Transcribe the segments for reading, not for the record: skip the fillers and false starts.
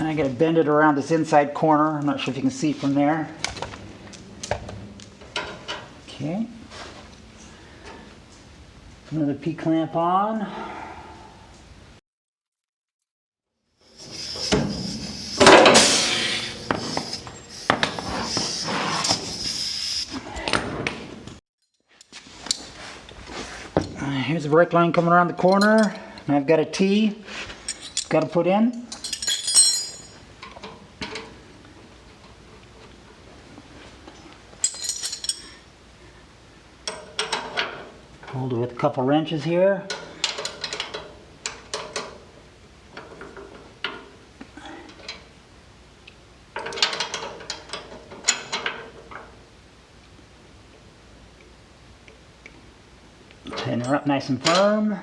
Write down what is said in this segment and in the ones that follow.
And I got to bend it around this inside corner. I'm not sure if you can see from there. Okay. Another P-clamp on. Here's the brake line coming around the corner, and I've got a T got to put in. Hold it with a couple wrenches here. Tighten her up nice and firm.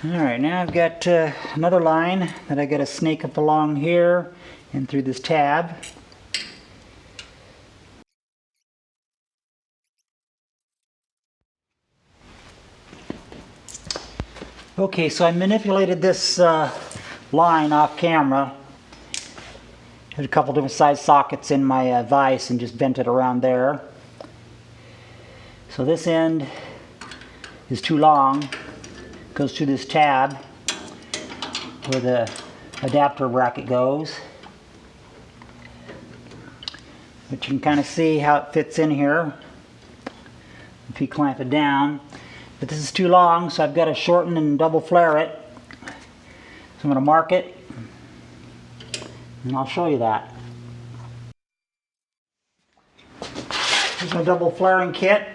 Alright, now I've got another line that I got to snake up along here and through this tab. Okay, so I manipulated this line off camera. There's a couple different size sockets in my vise and just bent it around there. So this end is too long. Goes through this tab where the adapter bracket goes. But you can kind of see how it fits in here if you clamp it down. But this is too long, so I've got to shorten and double flare it. So I'm going to mark it, and I'll show you that. Here's my double flaring kit.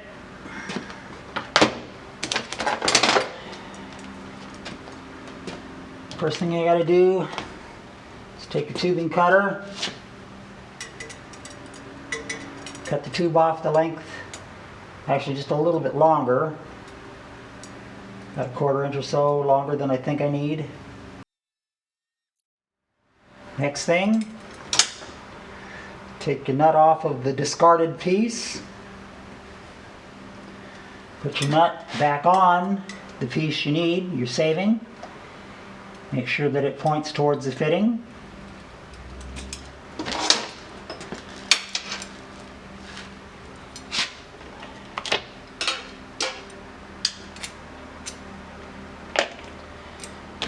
First thing I got to do is take a tubing cutter, cut the tube off the length, actually just a little bit longer, about a 1/4 inch or so longer than I think I need. Next thing, take your nut off of the discarded piece, put your nut back on the piece you need, you're saving. Make sure that it points towards the fitting.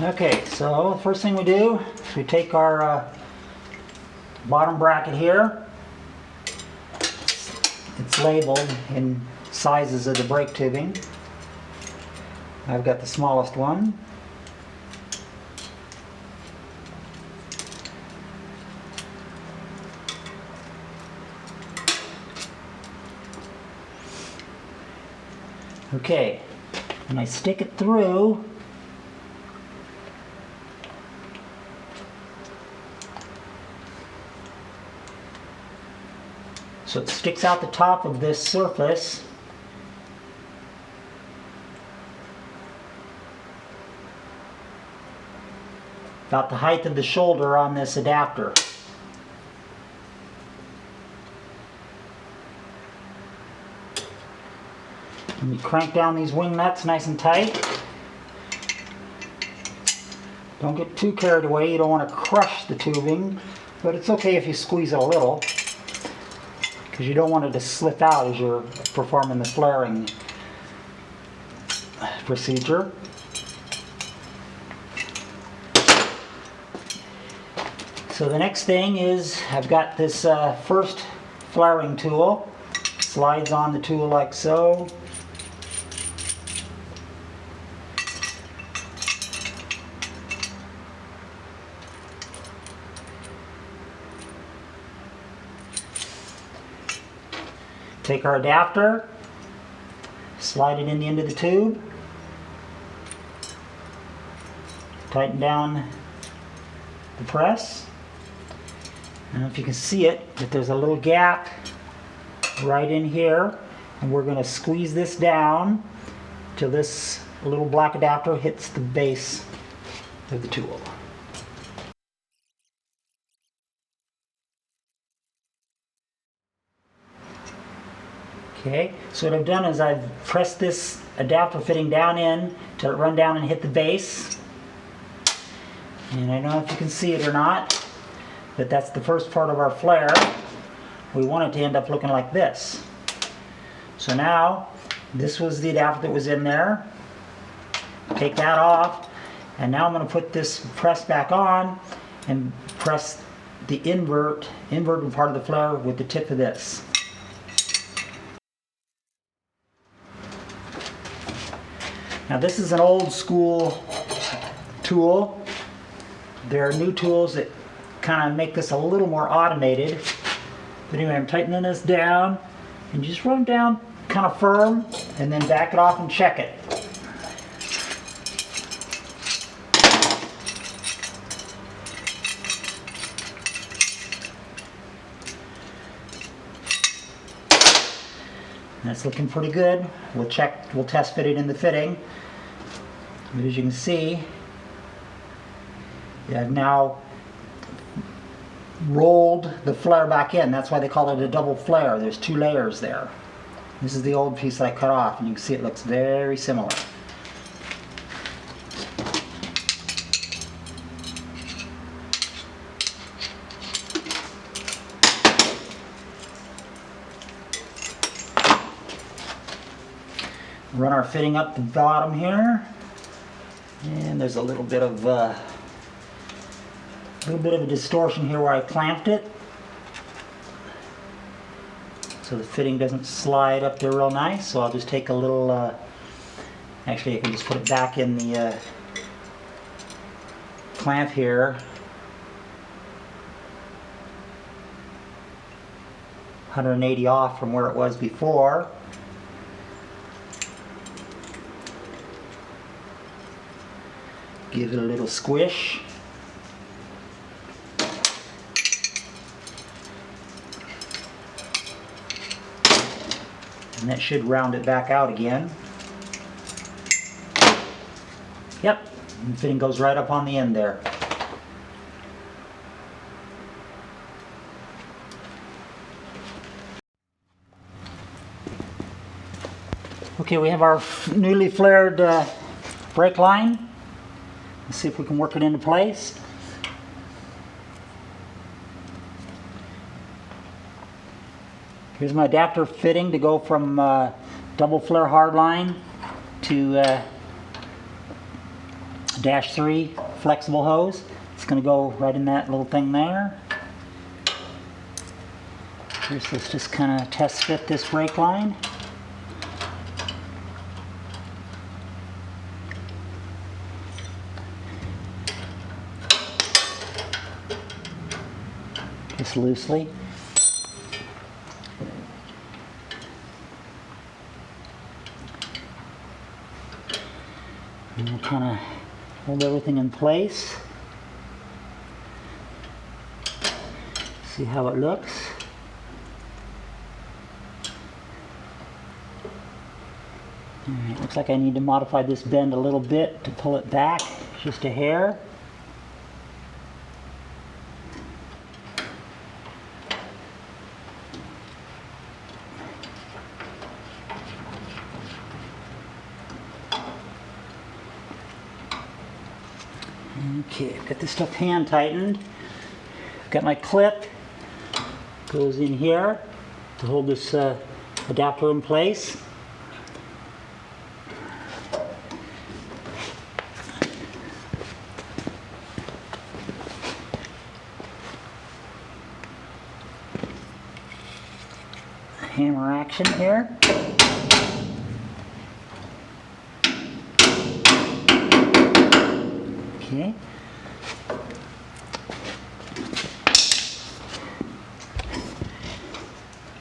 Okay, so the first thing we do is we take our bottom bracket here. It's labeled in sizes of the brake tubing. I've got the smallest one. Okay, and I stick it through so it sticks out the top of this surface. About the height of the shoulder on this adapter. And you crank down these wing nuts nice and tight. Don't get too carried away, you don't want to crush the tubing, but it's okay if you squeeze it a little, because you don't want it to slip out as you're performing the flaring procedure. So the next thing is I've got this first flaring tool. Slides on the tool like so. Take our adapter, slide it in the end of the tube, tighten down the press. I don't know if you can see it, but there's a little gap right in here, and we're going to squeeze this down till this little black adapter hits the base of the tool. Okay, so what I've done is I've pressed this adapter fitting down in to run down and hit the base. And I don't know if you can see it or not, but that's the first part of our flare. We want it to end up looking like this. So now, this was the adapter that was in there. Take that off, and now I'm going to put this press back on and press the inverted part of the flare with the tip of this. Now this is an old school tool. There are new tools that kind of make this a little more automated. But anyway, I'm tightening this down, and just run down kind of firm, and then back it off and check it. That's looking pretty good. We'll test fit it in the fitting. But as you can see, I've now rolled the flare back in. That's why they call it a double flare. There's two layers there. This is the old piece that I cut off, and you can see it looks very similar. Run our fitting up the bottom here, and there's a little bit of a distortion here where I clamped it, so the fitting doesn't slide up there real nice. So I'll just take a little. Actually, I can just put it back in the clamp here. 180 off from where it was before. Give it a little squish. And that should round it back out again. Yep, the fitting goes right up on the end there. Okay, we have our newly flared brake line. Let's see if we can work it into place. Here's my adapter fitting to go from double flare hardline to -3 flexible hose. It's going to go right in that little thing there. First, let's just kind of test fit this brake line. Just loosely. And we'll kind of hold everything in place. See how it looks. Alright, looks like I need to modify this bend a little bit to pull it back, just a hair. Okay, I've got this stuff hand tightened. I've got my clip, goes in here to hold this adapter in place. Hammer action here. Okay.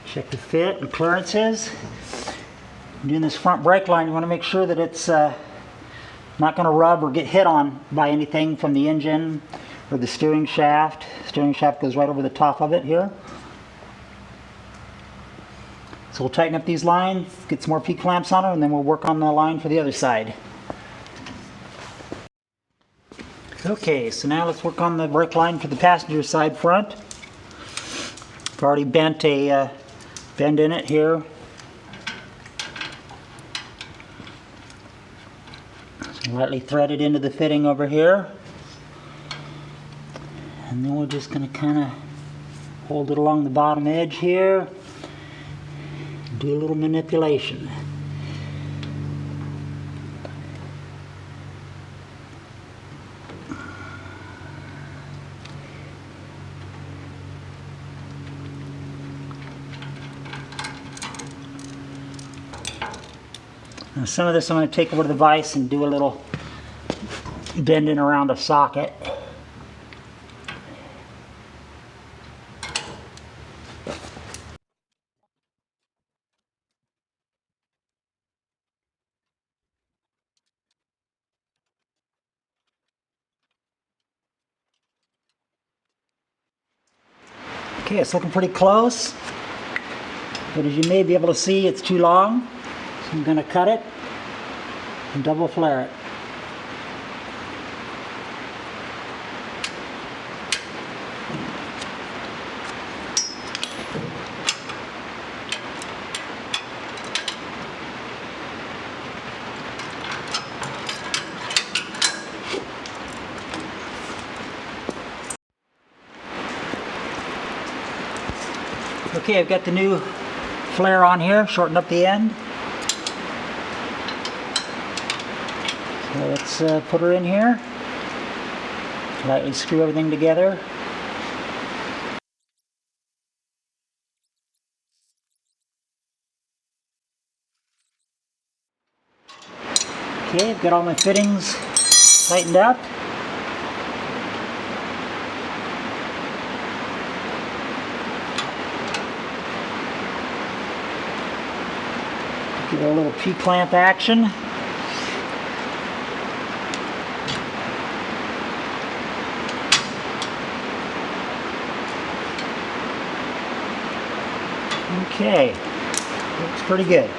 Check the fit and clearances. Doing this front brake line, you want to make sure that it's not going to rub or get hit on by anything from the engine or the steering shaft. Steering shaft goes right over the top of it here. So we'll tighten up these lines, get some more P-clamps on them, and then we'll work on the line for the other side. Okay, so now let's work on the brake line for the passenger side front. I've already bent a bend in it here Lightly thread it into the fitting over here. And then we're just going to kind of hold it along the bottom edge here. Do a little manipulation. Now some of this I'm going to take over to the vise and do a little bending around a socket. Okay, it's looking pretty close, but as you may be able to see, it's too long, so I'm going to cut it and double flare it. Okay, I've got the new flare on here, shortened up the end. So let's put her in here. Lightly screw everything together. Okay, I've got all my fittings tightened up. Give it a little P-clamp action. Okay, looks pretty good.